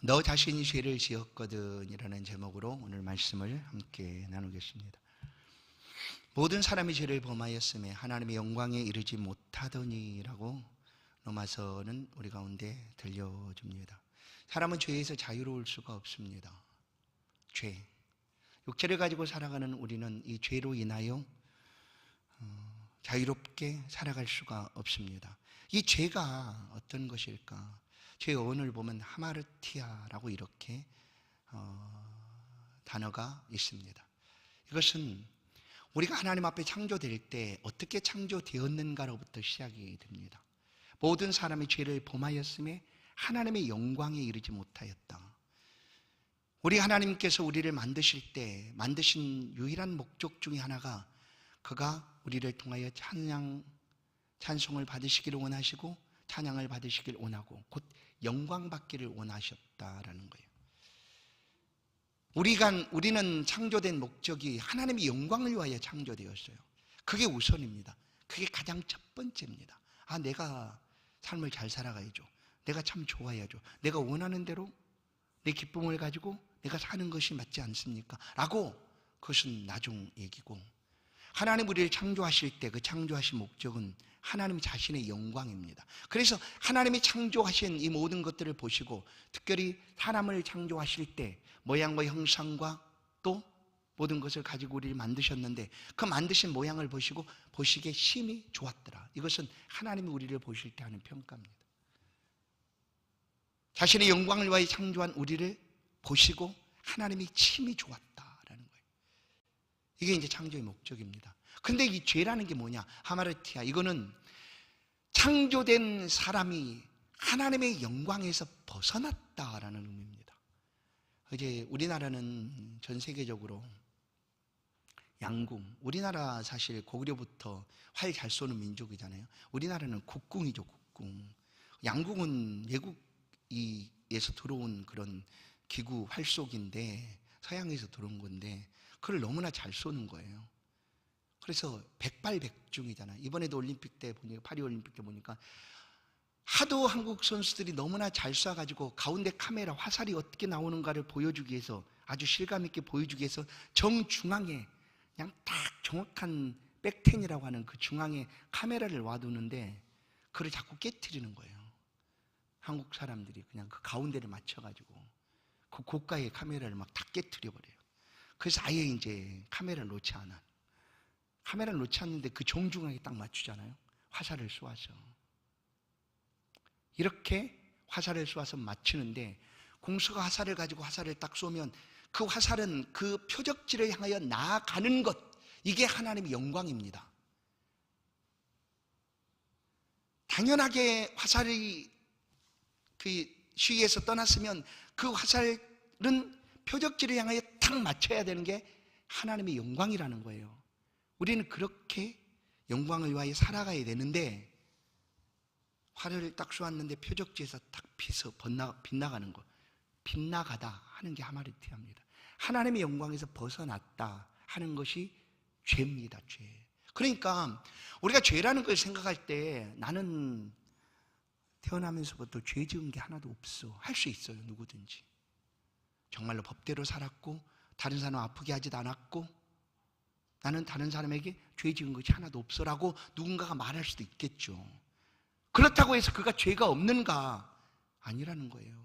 너 자신이 죄를 지었거든 이라는 제목으로 오늘 말씀을 함께 나누겠습니다. 모든 사람이 죄를 범하였음에 하나님의 영광에 이르지 못하더니 라고 로마서는 우리 가운데 들려줍니다. 사람은 죄에서 자유로울 수가 없습니다. 죄, 육체를 가지고 살아가는 우리는 이 죄로 인하여 자유롭게 살아갈 수가 없습니다. 이 죄가 어떤 것일까? 죄의 어원을 보면 하마르티아라고 이렇게 단어가 있습니다. 이것은 우리가 하나님 앞에 창조될 때 어떻게 창조되었는가로부터 시작이 됩니다. 모든 사람이 죄를 범하였음에 하나님의 영광에 이르지 못하였다. 우리 하나님께서 우리를 만드실 때 만드신 유일한 목적 중에 하나가 그가 우리를 통하여 찬송을 받으시기를 원하시고 찬양을 받으시길 원하고 곧 영광 받기를 원하셨다라는 거예요. 우리는 창조된 목적이 하나님의 영광을 위하여 창조되었어요. 그게 우선입니다. 그게 가장 첫 번째입니다. 내가 삶을 잘 살아가야죠. 내가 참 좋아야죠. 내가 원하는 대로 내 기쁨을 가지고 내가 사는 것이 맞지 않습니까? 라고 그것은 나중 얘기고, 하나님 우리를 창조하실 때 그 창조하신 목적은 하나님 자신의 영광입니다. 그래서 하나님이 창조하신 이 모든 것들을 보시고 특별히 사람을 창조하실 때 모양과 형상과 또 모든 것을 가지고 우리를 만드셨는데 그 만드신 모양을 보시고 보시기에 심히 좋았더라. 이것은 하나님이 우리를 보실 때 하는 평가입니다. 자신의 영광을 위하여 창조한 우리를 보시고 하나님이 심히 좋았다라는 거예요. 이게 이제 창조의 목적입니다. 근데 이 죄라는 게 뭐냐? 하마르티아, 이거는 창조된 사람이 하나님의 영광에서 벗어났다라는 의미입니다. 이제 우리나라는 전 세계적으로 양궁, 우리나라 사실 고구려부터 활 잘 쏘는 민족이잖아요. 우리나라는 국궁이죠, 국궁. 양궁은 외국에서 들어온 그런 기구 활쏘기인데 서양에서 들어온 건데 그걸 너무나 잘 쏘는 거예요. 그래서 백발백중이잖아요. 이번에도 올림픽 때 보니까, 파리올림픽 때 보니까 하도 한국 선수들이 너무나 잘 쏴가지고 가운데 카메라 화살이 어떻게 나오는가를 보여주기 위해서, 아주 실감 있게 보여주기 위해서 정중앙에 그냥 딱 정확한 백텐이라고 하는 그 중앙에 카메라를 놔두는데 그걸 자꾸 깨트리는 거예요. 한국 사람들이 그냥 그 가운데를 맞춰가지고 그 고가의 카메라를 막 다 깨트려 버려요. 그래서 아예 이제 카메라를 놓지 않아. 카메라를 놓지 않는데 그 정중하게 딱 맞추잖아요. 화살을 쏘아서. 이렇게 화살을 쏘아서 맞추는데 공수가 화살을 가지고 화살을 딱 쏘면 그 화살은 그 표적지를 향하여 나아가는 것, 이게 하나님의 영광입니다. 당연하게 화살이 그 시위에서 떠났으면 그 화살은 표적지를 향하여 탁 맞춰야 되는 게 하나님의 영광이라는 거예요. 우리는 그렇게 영광을 위하여 살아가야 되는데 화를 딱 쏘았는데 표적지에서 딱 빗나가는 것, 빗나가다 하는 게 하마르티아입니다. 하나님의 영광에서 벗어났다 하는 것이 죄입니다. 죄. 그러니까 우리가 죄라는 걸 생각할 때 나는 태어나면서부터 죄 지은 게 하나도 없어 할 수 있어요. 누구든지. 정말로 법대로 살았고 다른 사람 아프게 하지도 않았고 나는 다른 사람에게 죄 지은 것이 하나도 없어라고 누군가가 말할 수도 있겠죠. 그렇다고 해서 그가 죄가 없는가? 아니라는 거예요.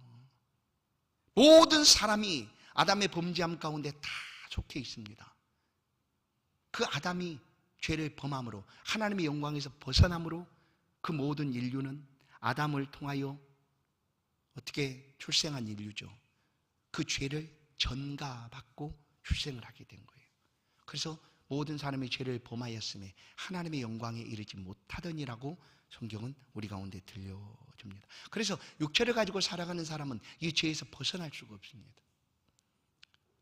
모든 사람이 아담의 범죄함 가운데 다 속해 있습니다. 그 아담이 죄를 범함으로 하나님의 영광에서 벗어남으로 그 모든 인류는 아담을 통하여 어떻게 출생한 인류죠. 그 죄를 전가받고 출생을 하게 된 거예요. 그래서 모든 사람이 죄를 범하였음에 하나님의 영광에 이르지 못하더니라고 성경은 우리 가운데 들려줍니다. 그래서 육체를 가지고 살아가는 사람은 이 죄에서 벗어날 수가 없습니다.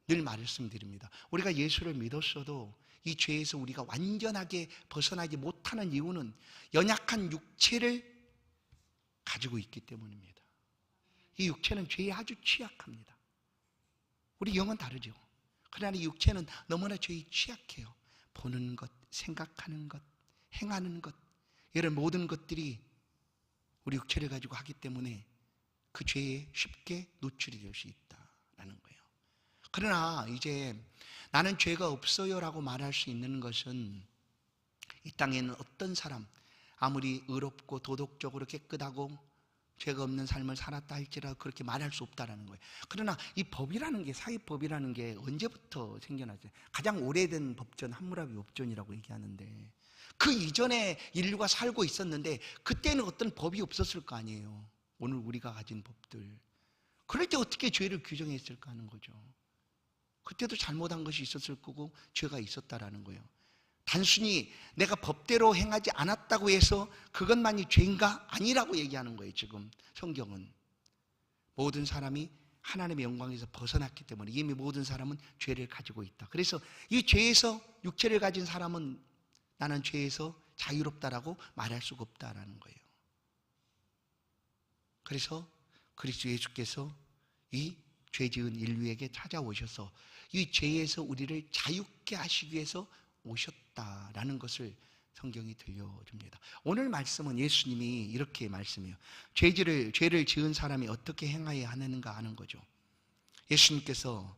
늘 말씀드립니다. 우리가 예수를 믿었어도 이 죄에서 우리가 완전하게 벗어나지 못하는 이유는 연약한 육체를 가지고 있기 때문입니다. 이 육체는 죄에 아주 취약합니다. 우리 영은 다르죠. 그러나 이 육체는 너무나 죄에 취약해요. 보는 것, 생각하는 것, 행하는 것, 이런 모든 것들이 우리 육체를 가지고 하기 때문에 그 죄에 쉽게 노출이 될 수 있다라는 거예요. 그러나 이제 나는 죄가 없어요라고 말할 수 있는 것은 이 땅에는 어떤 사람 아무리 의롭고 도덕적으로 깨끗하고 죄가 없는 삶을 살았다 할지라도 그렇게 말할 수 없다라는 거예요. 그러나 이 법이라는 게, 사회법이라는 게 언제부터 생겨났어요? 가장 오래된 법전 함무라비 법전이라고 얘기하는데, 그 이전에 인류가 살고 있었는데 그때는 어떤 법이 없었을 거 아니에요. 오늘 우리가 가진 법들. 그럴 때 어떻게 죄를 규정했을까 하는 거죠. 그때도 잘못한 것이 있었을 거고 죄가 있었다라는 거예요. 단순히 내가 법대로 행하지 않았다고 해서 그것만이 죄인가? 아니라고 얘기하는 거예요. 지금 성경은 모든 사람이 하나님의 영광에서 벗어났기 때문에 이미 모든 사람은 죄를 가지고 있다. 그래서 이 죄에서, 육체를 가진 사람은 나는 죄에서 자유롭다라고 말할 수가 없다라는 거예요. 그래서 그리스도 예수께서 이 죄 지은 인류에게 찾아오셔서 이 죄에서 우리를 자유케 하시기 위해서 오셨다라는 것을 성경이 들려줍니다. 오늘 말씀은 예수님이 이렇게 말씀해요. 죄를 지은 사람이 어떻게 행하여야 하는가 하는 거죠. 예수님께서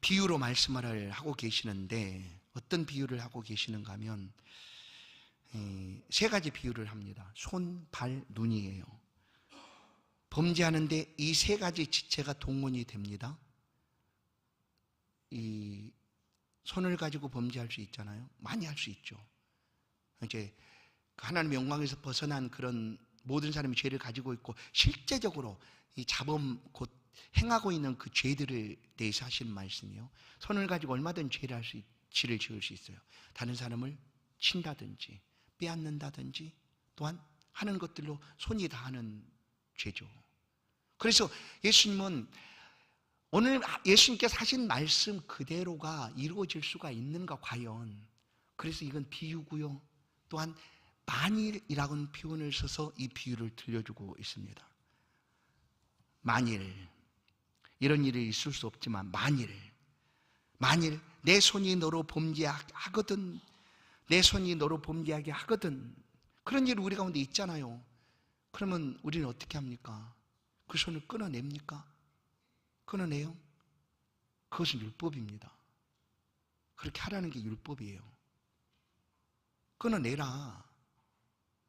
비유로 말씀을 하고 계시는데 어떤 비유를 하고 계시는가 하면 세 가지 비유를 합니다. 손, 발, 눈이에요. 범죄하는데 이 세 가지 지체가 동원이 됩니다. 이 손을 가지고 범죄할 수 있잖아요. 많이 할 수 있죠. 이제 하나님의 영광에서 벗어난 그런 모든 사람이 죄를 가지고 있고 실제적으로 이 자범 곧 행하고 있는 그 죄들에 대해서 하시는 말씀이요. 손을 가지고 얼마든지 죄를 지을 수 있어요. 다른 사람을 친다든지 빼앗는다든지 또한 하는 것들로 손이 다 하는 죄죠. 그래서 예수님은 오늘 예수님께서 하신 말씀 그대로가 이루어질 수가 있는가 과연. 그래서 이건 비유고요. 또한 만일이라는 표현을 써서 이 비유를 들려주고 있습니다. 만일 이런 일이 있을 수 없지만 만일 내 손이 너로 범죄하거든, 내 손이 너로 범죄하게 하거든, 그런 일이 우리 가운데 있잖아요. 그러면 우리는 어떻게 합니까? 그 손을 끊어냅니까? 끊어내요? 그것은 율법입니다. 그렇게 하라는 게 율법이에요. 끊어내라.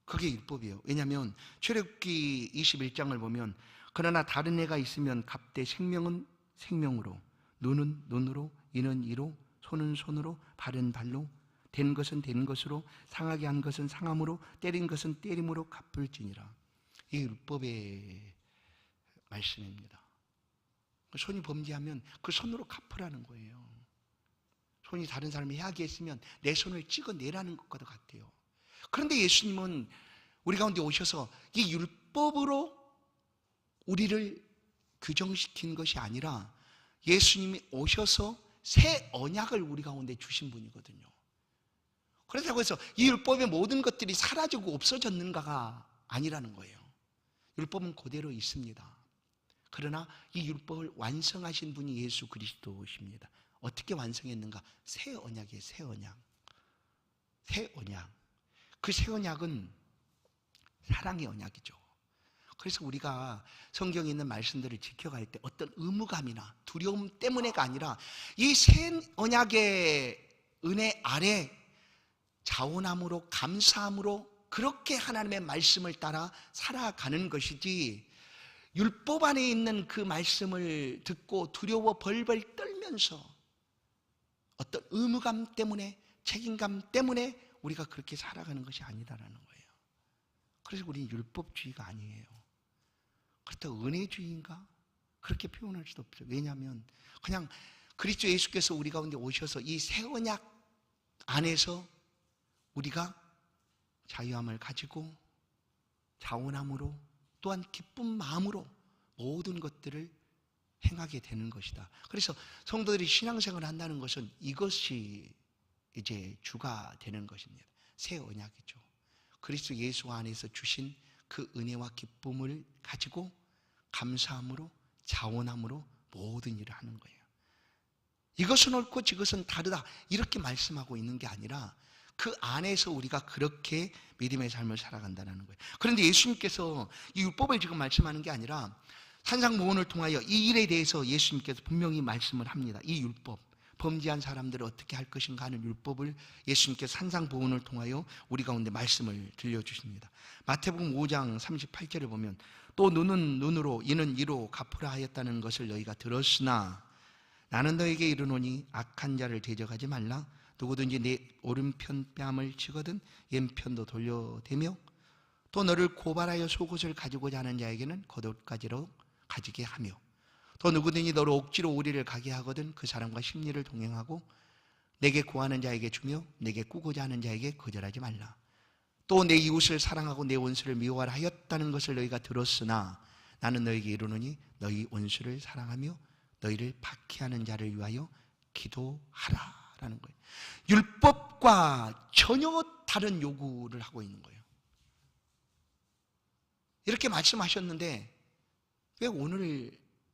그게 율법이에요. 왜냐하면 출애굽기 21장을 보면 그러나 다른 애가 있으면 갑대 생명은 생명으로, 눈은 눈으로, 이는 이로, 손은 손으로, 발은 발로, 된 것은 된 것으로, 상하게 한 것은 상함으로, 때린 것은 때림으로 갚을지니라. 이 율법의 말씀입니다. 손이 범죄하면 그 손으로 갚으라는 거예요. 손이 다른 사람이 해하게 했으면 내 손을 찍어내라는 것과도 같아요. 그런데 예수님은 우리 가운데 오셔서 이 율법으로 우리를 규정시킨 것이 아니라 예수님이 오셔서 새 언약을 우리 가운데 주신 분이거든요. 그렇다고 해서 이 율법의 모든 것들이 사라지고 없어졌는가가 아니라는 거예요. 율법은 그대로 있습니다. 그러나 이 율법을 완성하신 분이 예수 그리스도십니다. 어떻게 완성했는가? 새 언약이에요. 새 언약. 새 언약. 그 새 언약은 사랑의 언약이죠. 그래서 우리가 성경에 있는 말씀들을 지켜갈 때 어떤 의무감이나 두려움 때문에가 아니라 이 새 언약의 은혜 아래 자원함으로, 감사함으로 그렇게 하나님의 말씀을 따라 살아가는 것이지, 율법 안에 있는 그 말씀을 듣고 두려워 벌벌 떨면서 어떤 의무감 때문에, 책임감 때문에 우리가 그렇게 살아가는 것이 아니다라는 거예요. 그래서 우리는 율법주의가 아니에요. 그렇다고 은혜주의인가? 그렇게 표현할 수도 없어요. 왜냐하면 그냥 그리스도 예수께서 우리 가운데 오셔서 이 새 언약 안에서 우리가 자유함을 가지고 자원함으로 또한 기쁜 마음으로 모든 것들을 행하게 되는 것이다. 그래서 성도들이 신앙생활을 한다는 것은 이것이 이제 주가 되는 것입니다. 새 언약이죠. 그리스도 예수 안에서 주신 그 은혜와 기쁨을 가지고 감사함으로 자원함으로 모든 일을 하는 거예요. 이것은 옳고 저것은 다르다 이렇게 말씀하고 있는 게 아니라 그 안에서 우리가 그렇게 믿음의 삶을 살아간다는 거예요. 그런데 예수님께서 이 율법을 지금 말씀하는 게 아니라 산상보훈을 통하여 이 일에 대해서 예수님께서 분명히 말씀을 합니다. 이 율법, 범죄한 사람들을 어떻게 할 것인가 하는 율법을 예수님께서 산상보훈을 통하여 우리 가운데 말씀을 들려주십니다. 마태복음 5장 38절을 보면 또 눈은 눈으로 이는 이로 갚으라 하였다는 것을 너희가 들었으나 나는 너에게 이르노니 악한 자를 대적하지 말라. 누구든지 내 오른편 뺨을 치거든 왼편도 돌려대며 또 너를 고발하여 속옷을 가지고자 하는 자에게는 겉옷까지로 가지게 하며 또 누구든지 너를 억지로 우리를 가게 하거든 그 사람과 심리를 동행하고 내게 구하는 자에게 주며 내게 꾸고자 하는 자에게 거절하지 말라. 또 내 이웃을 사랑하고 내 원수를 미워하라 하였다는 것을 너희가 들었으나 나는 너에게 이르노니 너희 원수를 사랑하며 너희를 박해하는 자를 위하여 기도하라 라는 거예요. 율법과 전혀 다른 요구를 하고 있는 거예요. 이렇게 말씀하셨는데 왜 오늘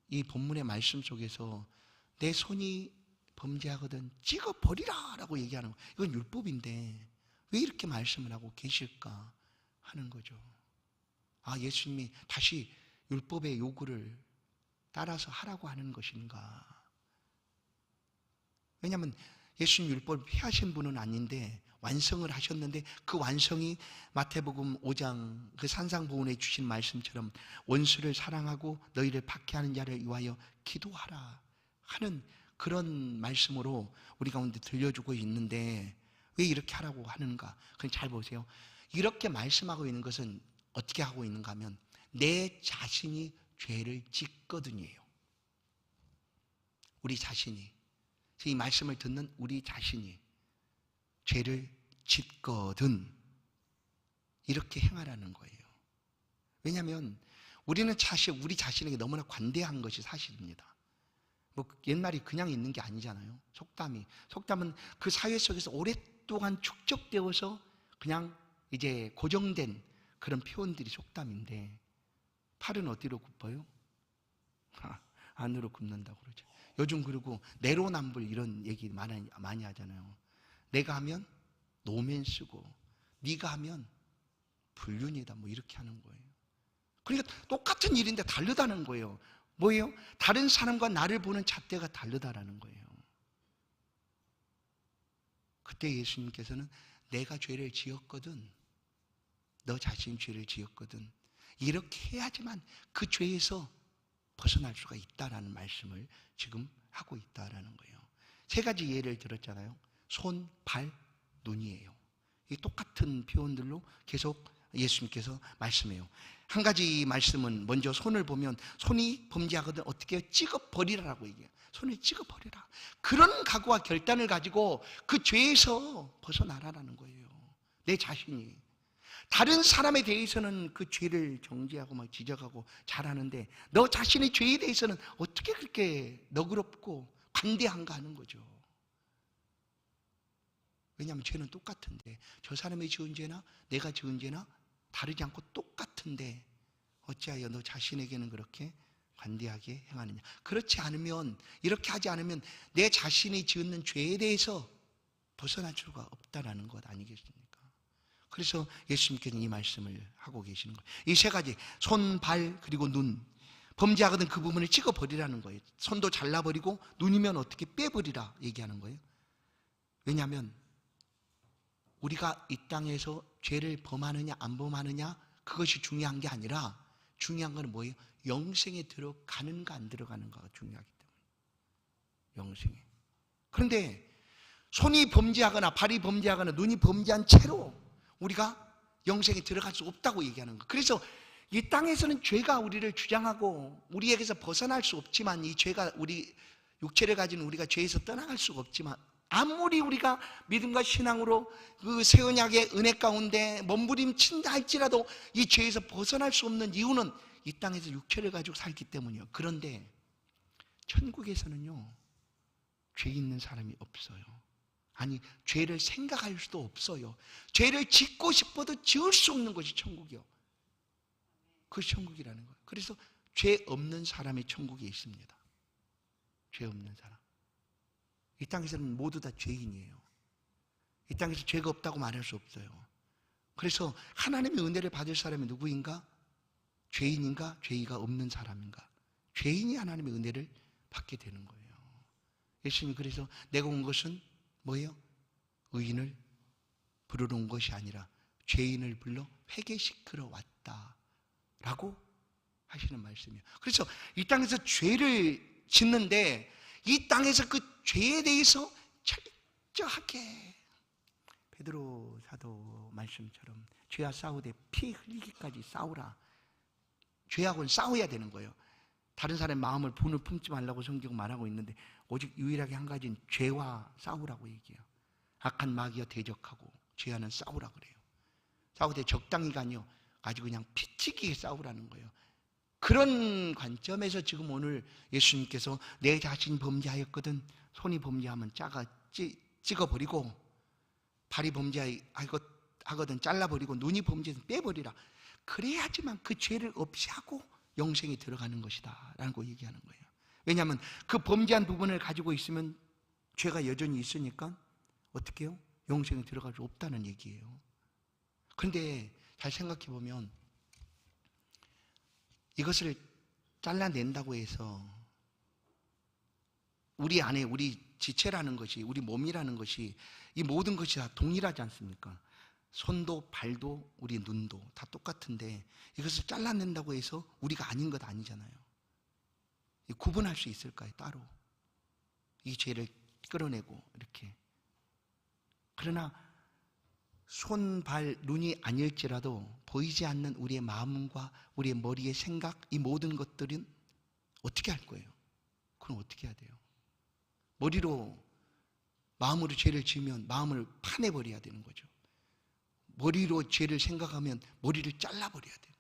이 본문의 말씀 속에서 내 손이 범죄하거든 찍어버리라 라고 얘기하는 거예요. 이건 율법인데 왜 이렇게 말씀을 하고 계실까 하는 거죠. 아, 예수님이 다시 율법의 요구를 따라서 하라고 하는 것인가. 왜냐하면 예수님 율법을 폐하신 분은 아닌데 완성을 하셨는데 그 완성이 마태복음 5장 그 산상보훈에 주신 말씀처럼 원수를 사랑하고 너희를 박해하는 자를 위하여 기도하라 하는 그런 말씀으로 우리 가운데 들려주고 있는데 왜 이렇게 하라고 하는가? 그럼 잘 보세요. 이렇게 말씀하고 있는 것은 어떻게 하고 있는가 하면 내 자신이 죄를 짓거든요. 우리 자신이, 이 말씀을 듣는 우리 자신이 죄를 짓거든 이렇게 행하라는 거예요. 왜냐하면 우리는 사실 우리 자신에게 너무나 관대한 것이 사실입니다. 뭐 옛날이 그냥 있는 게 아니잖아요. 속담은 그 사회 속에서 오랫동안 축적되어서 그냥 이제 고정된 그런 표현들이 속담인데 팔은 어디로 굽어요? 안으로 굽는다고 그러죠. 요즘 그리고 내로남불 이런 얘기 많이 하잖아요. 내가 하면 노면 쓰고 네가 하면 불륜이다 뭐 이렇게 하는 거예요. 그러니까 똑같은 일인데 다르다는 거예요. 뭐예요? 다른 사람과 나를 보는 잣대가 다르다라는 거예요. 그때 예수님께서는 내가 죄를 지었거든, 너 자신이 죄를 지었거든, 이렇게 해야지만 그 죄에서 벗어날 수가 있다라는 말씀을 지금 하고 있다라는 거예요. 세 가지 예를 들었잖아요. 손, 발, 눈이에요. 이 똑같은 표현들로 계속 예수님께서 말씀해요. 한 가지 말씀은 먼저 손을 보면 손이 범죄하거든 어떻게 찍어버리라라고 얘기해요. 손을 찍어버리라. 그런 각오와 결단을 가지고 그 죄에서 벗어나라라는 거예요. 내 자신이. 다른 사람에 대해서는 그 죄를 정죄하고 막 지적하고 잘하는데 너 자신의 죄에 대해서는 어떻게 그렇게 너그럽고 관대한가 하는 거죠. 왜냐하면 죄는 똑같은데 저 사람이 지은 죄나 내가 지은 죄나 다르지 않고 똑같은데 어찌하여 너 자신에게는 그렇게 관대하게 행하느냐. 그렇지 않으면, 이렇게 하지 않으면 내 자신이 지은 죄에 대해서 벗어날 수가 없다라는 것 아니겠습니까? 그래서 예수님께서는 이 말씀을 하고 계시는 거예요. 이 세 가지, 손, 발, 그리고 눈, 범죄하거든 그 부분을 찍어버리라는 거예요. 손도 잘라버리고 눈이면 어떻게 빼버리라 얘기하는 거예요. 왜냐하면 우리가 이 땅에서 죄를 범하느냐 안 범하느냐 그것이 중요한 게 아니라 중요한 건 뭐예요? 영생에 들어가는가 안 들어가는가가 중요하기 때문에. 영생에. 그런데 손이 범죄하거나 발이 범죄하거나 눈이 범죄한 채로 우리가 영생에 들어갈 수 없다고 얘기하는 거예요. 그래서 이 땅에서는 죄가 우리를 주장하고 우리에게서 벗어날 수 없지만, 이 죄가 우리 육체를 가진 우리가 죄에서 떠나갈 수가 없지만, 아무리 우리가 믿음과 신앙으로 그 새 언약의 은혜 가운데 몸부림친다 할지라도 이 죄에서 벗어날 수 없는 이유는 이 땅에서 육체를 가지고 살기 때문이에요. 그런데 천국에서는요, 죄 있는 사람이 없어요. 아니, 죄를 생각할 수도 없어요. 죄를 짓고 싶어도 지을 수 없는 것이 천국이요. 그것이 천국이라는 거예요. 그래서 죄 없는 사람이 천국에 있습니다. 죄 없는 사람. 이 땅에서는 모두 다 죄인이에요. 이 땅에서 죄가 없다고 말할 수 없어요. 그래서 하나님의 은혜를 받을 사람이 누구인가? 죄인인가? 죄의가 없는 사람인가? 죄인이 하나님의 은혜를 받게 되는 거예요. 예수님이 그래서 내가 온 것은 뭐예요? 의인을 부르러 온 것이 아니라 죄인을 불러 회개시키러 왔다 라고 하시는 말씀이에요. 그래서 이 땅에서 죄를 짓는데 이 땅에서 그 죄에 대해서 철저하게 베드로 사도 말씀처럼 죄와 싸우되 피 흘리기까지 싸우라. 죄하고는 싸워야 되는 거예요. 다른 사람의 마음을 분을 품지 말라고 성경 말하고 있는데 오직 유일하게 한 가지는 죄와 싸우라고 얘기해요. 악한 마귀와 대적하고 죄와는 싸우라 그래요. 싸우되 적당히가 아니요 아주 그냥 피튀기게 싸우라는 거예요. 그런 관점에서 지금 오늘 예수님께서 내 자신이 범죄하였거든 손이 범죄하면 찍어버리고 발이 범죄하거든 잘라버리고 눈이 범죄하면 빼버리라. 그래야지만 그 죄를 없이 하고 영생에 들어가는 것이다 라고 얘기하는 거예요. 왜냐하면 그 범죄한 부분을 가지고 있으면 죄가 여전히 있으니까 어떻게 해요? 영생에 들어갈 수 없다는 얘기예요. 그런데 잘 생각해 보면 이것을 잘라낸다고 해서 우리 안에 우리 지체라는 것이 우리 몸이라는 것이 이 모든 것이 다 동일하지 않습니까? 손도 발도 우리 눈도 다 똑같은데 이것을 잘라낸다고 해서 우리가 아닌 것 아니잖아요. 구분할 수 있을까요? 따로 이 죄를 끌어내고 이렇게. 그러나 손, 발, 눈이 아닐지라도 보이지 않는 우리의 마음과 우리의 머리의 생각 이 모든 것들은 어떻게 할 거예요? 그럼 어떻게 해야 돼요? 머리로 마음으로 죄를 지으면 마음을 파내버려야 되는 거죠. 머리로 죄를 생각하면 머리를 잘라버려야 돼요.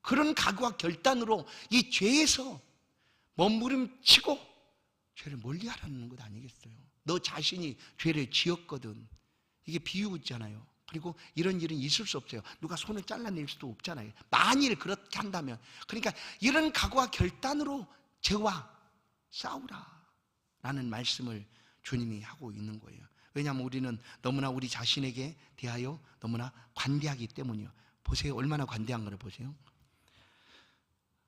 그런 각오와 결단으로 이 죄에서 몸부림치고 죄를 멀리하라는 것 아니겠어요? 너 자신이 죄를 지었거든. 이게 비유잖아요. 그리고 이런 일은 있을 수 없어요. 누가 손을 잘라낼 수도 없잖아요. 만일 그렇게 한다면. 그러니까 이런 각오와 결단으로 죄와 싸우라 라는 말씀을 주님이 하고 있는 거예요. 왜냐하면 우리는 너무나 우리 자신에게 대하여 너무나 관대하기 때문이요. 보세요. 얼마나 관대한 거를 보세요.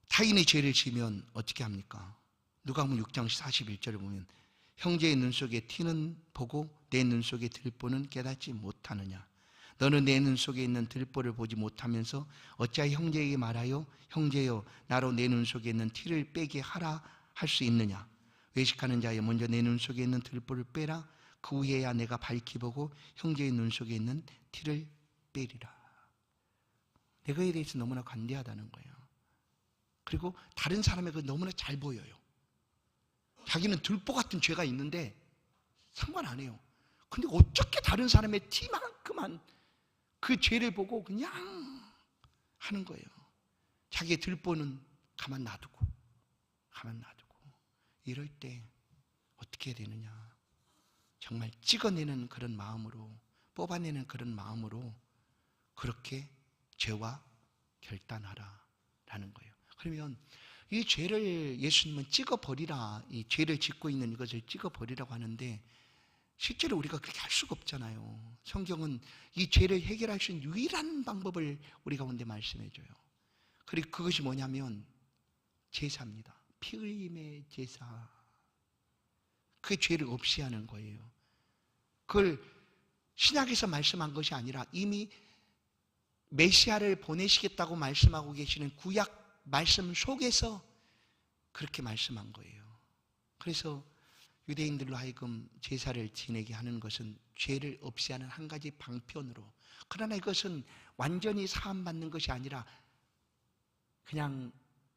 타인의 죄를 지으면 어떻게 합니까? 누가복음 6장 41절을 보면 형제의 눈 속에 티는 보고 내 눈 속에 들보는 깨닫지 못하느냐. 너는 내 눈 속에 있는 들보를 보지 못하면서 어찌하여 형제에게 말하여 형제여 나로 내 눈 속에 있는 티를 빼게 하라 할 수 있느냐. 외식하는 자여 먼저 내 눈 속에 있는 들보를 빼라. 그 후에야 내가 밝히 보고 형제의 눈 속에 있는 티를 빼리라. 내가에 대해서 너무나 관대하다는 거예요. 그리고 다른 사람에게 너무나 잘 보여요. 자기는 들보 같은 죄가 있는데 상관 안 해요. 근데 어떻게 다른 사람의 티만큼만 그 죄를 보고 그냥 하는 거예요. 자기의 들보는 가만 놔두고 이럴 때 어떻게 해야 되느냐. 정말 찍어내는 그런 마음으로 뽑아내는 그런 마음으로 그렇게 죄와 결단하라라는 거예요. 그러면 이 죄를 예수님은 찍어버리라, 이 죄를 짓고 있는 이것을 찍어버리라고 하는데 실제로 우리가 그렇게 할 수가 없잖아요. 성경은 이 죄를 해결할 수 있는 유일한 방법을 우리 가운데 말씀해줘요. 그리고 그것이 뭐냐면 제사입니다. 피 흘림의 제사. 그 죄를 없이 하는 거예요. 그걸 신약에서 말씀한 것이 아니라 이미 메시아를 보내시겠다고 말씀하고 계시는 구약 말씀 속에서 그렇게 말씀한 거예요. 그래서 유대인들로 하여금 제사를 지내게 하는 것은 죄를 없이 하는 한 가지 방편으로. 그러나 이것은 완전히 사함받는 것이 아니라 그냥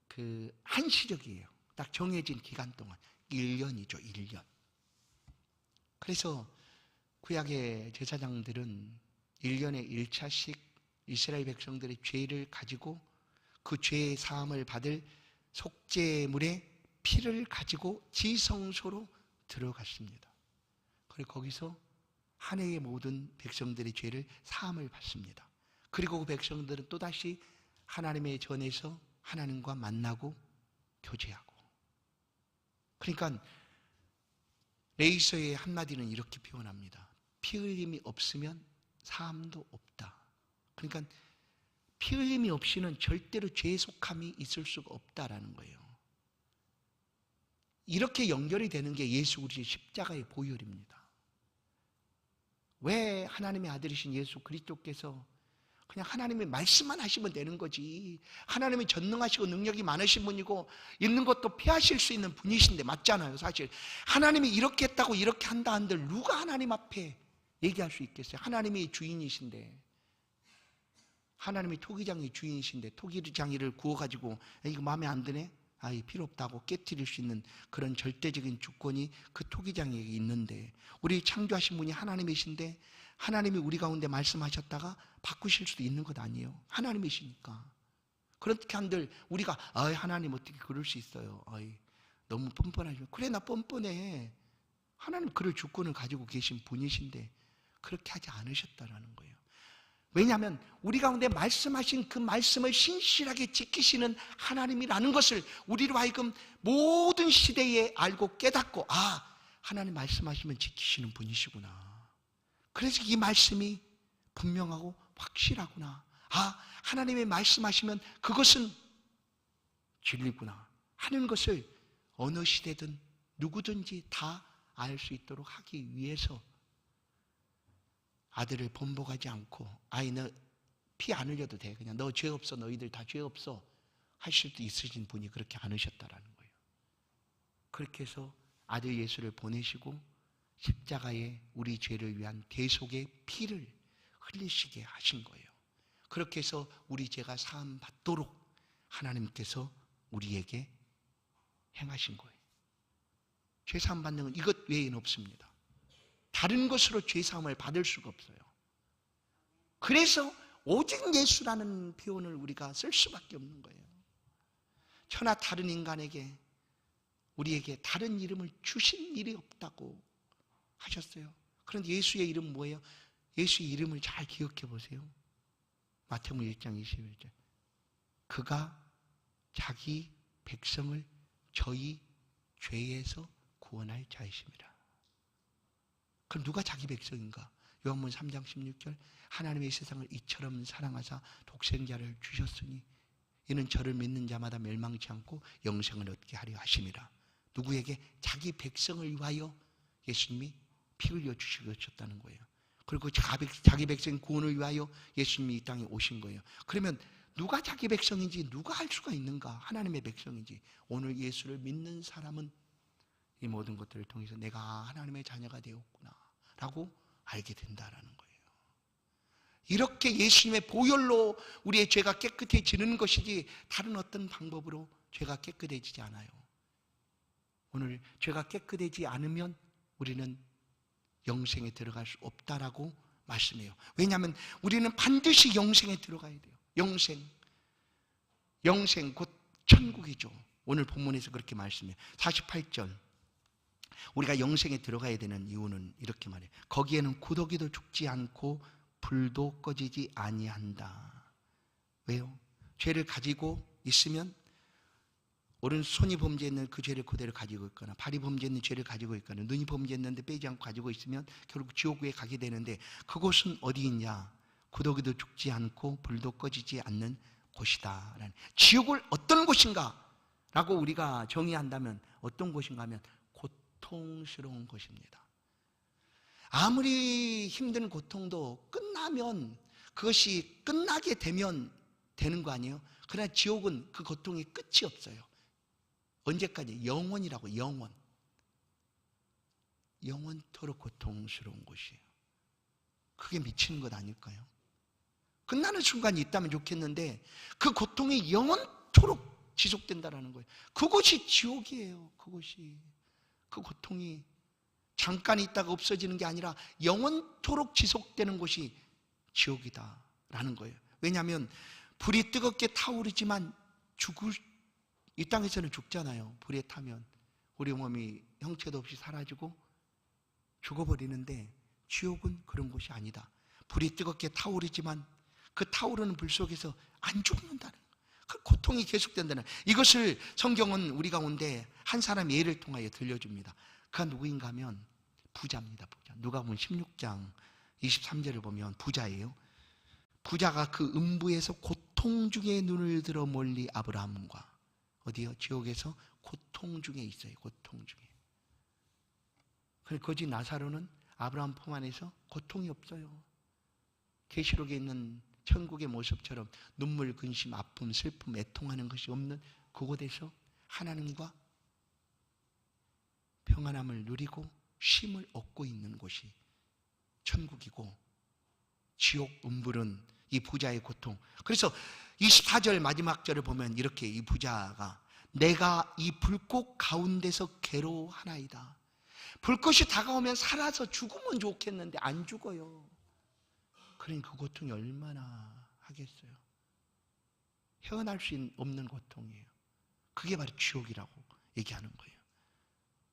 그 한시적이에요. 딱 정해진 기간 동안 1년이죠. 1년. 그래서 구약의 제사장들은 1년에 1차씩 이스라엘 백성들의 죄를 가지고 그 죄의 사함을 받을 속죄물의 피를 가지고 지성소로 들어갔습니다. 그리고 거기서 한 해의 모든 백성들의 죄를 사함을 받습니다. 그리고 그 백성들은 또다시 하나님의 전에서 하나님과 만나고 교제하고. 그러니까 레이서의 한마디는 이렇게 표현합니다. 피 흘림이 없으면 사함도 없다. 그러니까 피 흘림이 없이는 절대로 죄의 속함이 있을 수가 없다라는 거예요. 이렇게 연결이 되는 게 예수 그리스도의 십자가의 보혈입니다. 왜 하나님의 아들이신 예수 그리스도께서 그냥 하나님의 말씀만 하시면 되는 거지, 하나님이 전능하시고 능력이 많으신 분이고 있는 것도 피하실 수 있는 분이신데, 맞잖아요. 사실 하나님이 이렇게 했다고 이렇게 한다 한들 누가 하나님 앞에 얘기할 수 있겠어요? 하나님이 주인이신데, 하나님이 토기장의 주인이신데 토기장이를 구워가지고 이거 마음에 안 드네? 필요 없다고 깨트릴 수 있는 그런 절대적인 주권이 그 토기장에게 있는데, 우리 창조하신 분이 하나님이신데 하나님이 우리 가운데 말씀하셨다가 바꾸실 수도 있는 것 아니에요? 하나님이시니까. 그렇게 한들 우리가 하나님 어떻게 그럴 수 있어요? 너무 뻔뻔하시면, 그래 나 뻔뻔해. 하나님 그럴 주권을 가지고 계신 분이신데 그렇게 하지 않으셨다라는 거예요. 왜냐하면 우리 가운데 말씀하신 그 말씀을 신실하게 지키시는 하나님이라는 것을 우리로 하여금 모든 시대에 알고 깨닫고, 하나님 말씀하시면 지키시는 분이시구나. 그래서 이 말씀이 분명하고 확실하구나. 하나님의 말씀하시면 그것은 진리구나 하는 것을 어느 시대든 누구든지 다 알 수 있도록 하기 위해서 아들을 번복하지 않고, 너 피 안 흘려도 돼, 그냥 너 죄 없어, 너희들 다 죄 없어 하실 수 있으신 분이 그렇게 않으셨다라는 거예요. 그렇게 해서 아들 예수를 보내시고 십자가에 우리 죄를 위한 대속의 피를 흘리시게 하신 거예요. 그렇게 해서 우리 죄가 사함 받도록 하나님께서 우리에게 행하신 거예요. 죄 사함 받는 건 이것 외에는 없습니다. 다른 것으로 죄 사함을 받을 수가 없어요. 그래서 오직 예수라는 표현을 우리가 쓸 수밖에 없는 거예요. 천하 다른 인간에게, 우리에게 다른 이름을 주신 일이 없다고 하셨어요. 그런데 예수의 이름 뭐예요? 예수의 이름을 잘 기억해 보세요. 마태복음 1장 21절. 그가 자기 백성을 저희 죄에서 구원할 자이심이라. 그럼 누가 자기 백성인가? 요한복음 3장 16절. 하나님의 세상을 이처럼 사랑하사 독생자를 주셨으니 이는 저를 믿는 자마다 멸망치 않고 영생을 얻게 하려 하심이라. 누구에게? 자기 백성을 위하여 예수님이 피 흘려 주셨다는 거예요. 그리고 자기 백성 구원을 위하여 예수님이 이 땅에 오신 거예요. 그러면 누가 자기 백성인지 누가 알 수가 있는가? 하나님의 백성인지. 오늘 예수를 믿는 사람은 이 모든 것들을 통해서 내가 하나님의 자녀가 되었구나 라고 알게 된다라는 거예요. 이렇게 예수님의 보혈로 우리의 죄가 깨끗해지는 것이지 다른 어떤 방법으로 죄가 깨끗해지지 않아요. 오늘 죄가 깨끗해지지 않으면 우리는 영생에 들어갈 수 없다라고 말씀해요. 왜냐하면 우리는 반드시 영생에 들어가야 돼요. 영생 곧 천국이죠. 오늘 본문에서 그렇게 말씀해요. 48절. 우리가 영생에 들어가야 되는 이유는 이렇게 말해요. 거기에는 구더기도 죽지 않고 불도 꺼지지 아니한다. 왜요? 죄를 가지고 있으면 오른손이 범죄했는 그 죄를 그대로 가지고 있거나, 발이 범죄했는 죄를 가지고 있거나, 눈이 범죄했는데 빼지 않고 가지고 있으면 결국 지옥에 가게 되는데, 그곳은 어디 있냐? 구더기도 죽지 않고 불도 꺼지지 않는 곳이다. 지옥을 어떤 곳인가? 라고 우리가 정의한다면 어떤 곳인가 하면 고통스러운 곳입니다. 아무리 힘든 고통도 끝나면, 그것이 끝나게 되면 되는 거 아니에요? 그러나 지옥은 그 고통이 끝이 없어요. 언제까지? 영원이라고. 영원토록 고통스러운 곳이에요. 그게 미치는 것 아닐까요? 끝나는 순간이 있다면 좋겠는데 그 고통이 영원토록 지속된다는 거예요. 그곳이 지옥이에요. 그 고통이 잠깐 있다가 없어지는 게 아니라 영원토록 지속되는 곳이 지옥이다라는 거예요. 왜냐하면 불이 뜨겁게 타오르지만 이 땅에서는 죽잖아요. 불에 타면 우리 몸이 형체도 없이 사라지고 죽어버리는데, 지옥은 그런 곳이 아니다. 불이 뜨겁게 타오르지만 그 타오르는 불 속에서 안 죽는다는 거예요. 그 고통이 계속된다는, 이것을 성경은 우리 가운데 한 사람 예를 통하여 들려줍니다. 그가 누구인가 하면 부자입니다. 부자. 누가복음 16장 23절을 보면 부자예요. 부자가 그 음부에서 고통 중에 눈을 들어 멀리 아브라함과 어디요? 지옥에서 고통 중에 있어요. 고통 중에. 거지 나사로는 아브라함 품 안에서 고통이 없어요. 계시록에 있는 천국의 모습처럼 눈물, 근심, 아픔, 슬픔, 애통하는 것이 없는 그곳에서 하나님과 평안함을 누리고 쉼을 얻고 있는 곳이 천국이고, 지옥 음불은 이 부자의 고통. 그래서 24절 마지막 절을 보면 이렇게 이 부자가 내가 이 불꽃 가운데서 괴로워하나이다. 불꽃이 다가오면 살아서 죽으면 좋겠는데 안 죽어요. 그러니 그 고통이 얼마나 하겠어요. 헤어날 수 없는 고통이에요. 그게 바로 지옥이라고 얘기하는 거예요.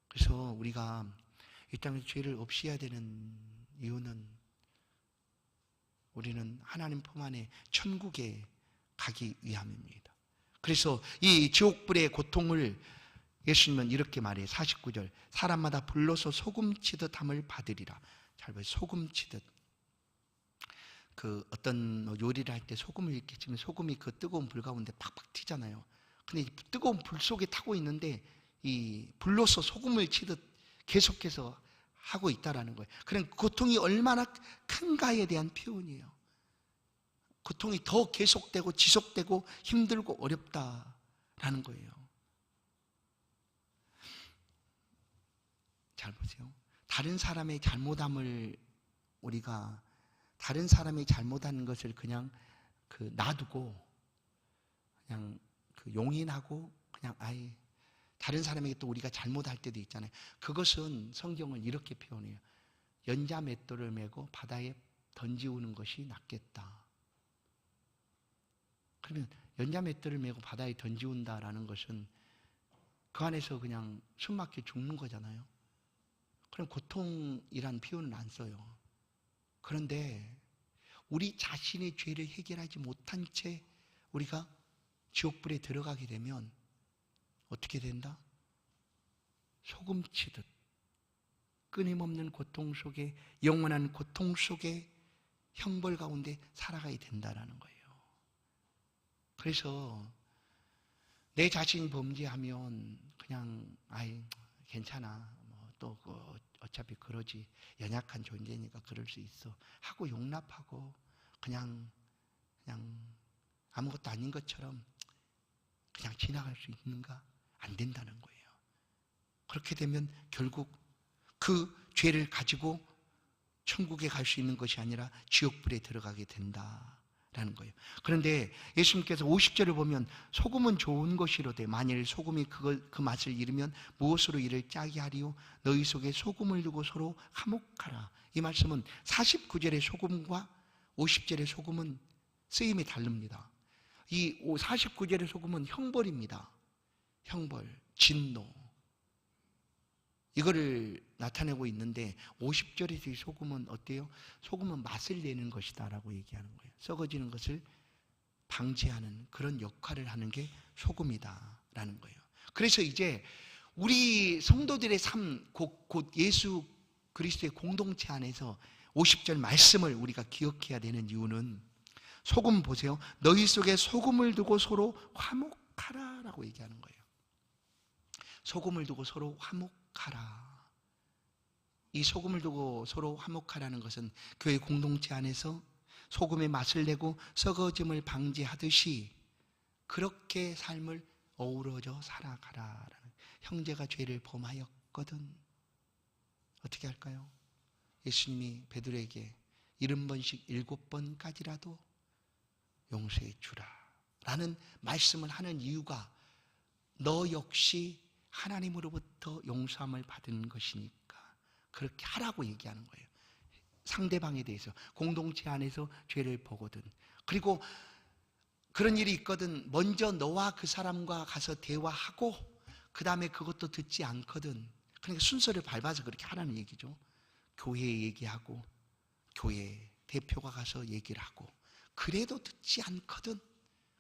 그래서 우리가 이 땅에서 죄를 없이 해야 되는 이유는 우리는 하나님 품 안에 천국에 가기 위함입니다. 그래서 이 지옥불의 고통을 예수님은 이렇게 말해요. 49절 사람마다 불로서 소금치듯 함을 받으리라. 잘 봐요. 소금치듯. 그 어떤 요리를 할 때 소금을 이렇게 치면 소금이 그 뜨거운 불 가운데 팍팍 튀잖아요. 근데 뜨거운 불 속에 타고 있는데 이 불로서 소금을 치듯 계속해서 하고 있다라는 거예요. 그럼 고통이 얼마나 큰가에 대한 표현이에요. 고통이 더 계속되고 지속되고 힘들고 어렵다라는 거예요. 잘 보세요. 다른 사람의 잘못함을 우리가 다른 사람이 잘못하는 것을 그냥 놔두고 그냥 용인하고 그냥 다른 사람에게 또 우리가 잘못할 때도 있잖아요. 그것은 성경은 이렇게 표현해요. 연자 맷돌을 메고 바다에 던지우는 것이 낫겠다. 그러면 연자 맷돌을 메고 바다에 던지운다라는 것은 그 안에서 그냥 숨막혀 죽는 거잖아요. 그럼 고통이란 표현은 안 써요. 그런데 우리 자신의 죄를 해결하지 못한 채 우리가 지옥불에 들어가게 되면 어떻게 된다? 소금치듯 끊임없는 고통 속에, 영원한 고통 속에 형벌 가운데 살아가야 된다라는 거예요. 그래서 내 자신이 범죄하면 그냥 괜찮아, 또 어차피 그러지, 연약한 존재니까 그럴 수 있어 하고 용납하고 그냥 아무것도 아닌 것처럼 그냥 지나갈 수 있는가? 안 된다는 거예요. 그렇게 되면 결국 그 죄를 가지고 천국에 갈 수 있는 것이 아니라 지옥불에 들어가게 된다라는 거예요. 그런데 예수님께서 50절을 보면 소금은 좋은 것이로되 만일 소금이 그 맛을 잃으면 무엇으로 이를 짜게 하리요? 너희 속에 소금을 두고 서로 화목하라. 이 말씀은 49절의 소금과 50절의 소금은 쓰임이 다릅니다. 이 49절의 소금은 형벌입니다. 형벌, 진노, 이거를 나타내고 있는데 50절의 소금은 어때요? 소금은 맛을 내는 것이다 라고 얘기하는 거예요. 썩어지는 것을 방지하는 그런 역할을 하는 게 소금이다 라는 거예요. 그래서 이제 우리 성도들의 삶, 곧 예수 그리스도의 공동체 안에서 50절 말씀을 우리가 기억해야 되는 이유는, 소금 보세요. 너희 속에 소금을 두고 서로 화목하라 라고 얘기하는 거예요. 소금을 두고 서로 화목하라. 이 소금을 두고 서로 화목하라는 것은 교회 공동체 안에서 소금의 맛을 내고 썩어짐을 방지하듯이 그렇게 삶을 어우러져 살아가라라는. 형제가 죄를 범하였거든 어떻게 할까요? 예수님이 베드로에게 70번씩 7번까지라도 용서해 주라 라는 말씀을 하는 이유가 너 역시 하나님으로부터 용서함을 받은 것이니까 그렇게 하라고 얘기하는 거예요. 상대방에 대해서, 공동체 안에서 죄를 보거든, 그리고 그런 일이 있거든 먼저 너와 그 사람과 가서 대화하고 그 다음에 그것도 듣지 않거든, 그러니까 순서를 밟아서 그렇게 하라는 얘기죠. 교회에 얘기하고 교회 대표가 가서 얘기를 하고 그래도 듣지 않거든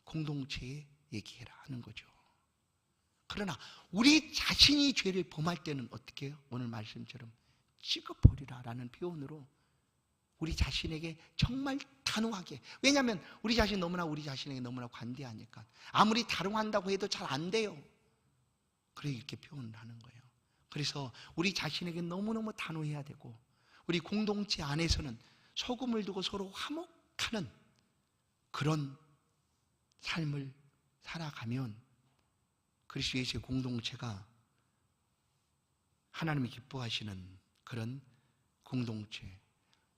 공동체에 얘기해라 하는 거죠. 그러나 우리 자신이 죄를 범할 때는 어떻게 해요? 오늘 말씀처럼 찍어버리라 라는 표현으로 우리 자신에게 정말 단호하게, 왜냐하면 우리 자신에게 너무나 관대하니까 아무리 단호한다고 해도 잘 안 돼요. 그래 이렇게 표현을 하는 거예요. 그래서 우리 자신에게 너무너무 단호해야 되고, 우리 공동체 안에서는 소금을 두고 서로 화목하는 그런 삶을 살아가면 그리스도 예수의 공동체가 하나님이 기뻐하시는 그런 공동체,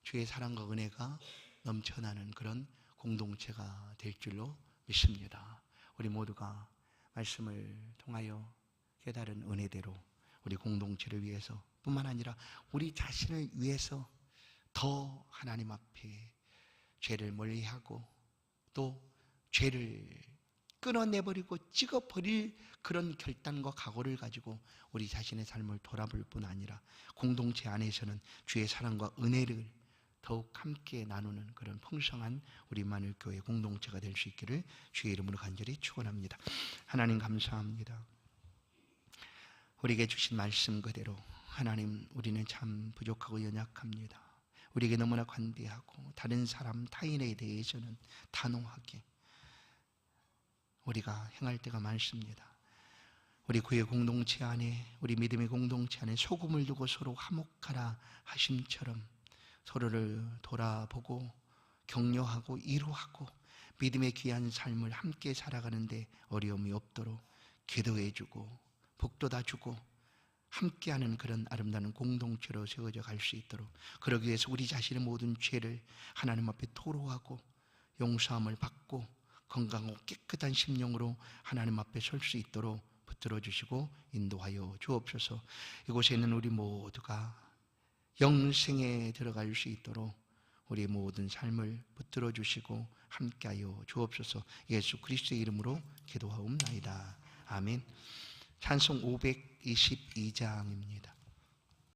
주의 사랑과 은혜가 넘쳐나는 그런 공동체가 될 줄로 믿습니다. 우리 모두가 말씀을 통하여 깨달은 은혜대로 우리 공동체를 위해서 뿐만 아니라 우리 자신을 위해서 더 하나님 앞에 죄를 멀리하고 또 죄를 끊어내버리고 찍어버릴 그런 결단과 각오를 가지고 우리 자신의 삶을 돌아볼 뿐 아니라 공동체 안에서는 주의 사랑과 은혜를 더욱 함께 나누는 그런 풍성한 우리 만일교회 공동체가 될 수 있기를 주의 이름으로 간절히 축원합니다. 하나님 감사합니다. 우리에게 주신 말씀 그대로 하나님, 우리는 참 부족하고 연약합니다. 우리에게 너무나 관대하고 다른 사람 타인에 대해서는 단호하게 우리가 행할 때가 많습니다. 우리 구의 공동체 안에, 우리 믿음의 공동체 안에 소금을 두고 서로 화목하라 하심처럼 서로를 돌아보고 격려하고 위로하고 믿음의 귀한 삶을 함께 살아가는데 어려움이 없도록 기도해주고 북돋아주고 함께하는 그런 아름다운 공동체로 세워져 갈 수 있도록, 그러기 위해서 우리 자신의 모든 죄를 하나님 앞에 토로하고 용서함을 받고 건강하고 깨끗한 심령으로 하나님 앞에 설 수 있도록 붙들어 주시고 인도하여 주옵소서. 이곳에 있는 우리 모두가 영생에 들어갈 수 있도록 우리 모든 삶을 붙들어 주시고 함께하여 주옵소서. 예수 그리스도의 이름으로 기도하옵나이다. 아멘. 찬송 522장입니다.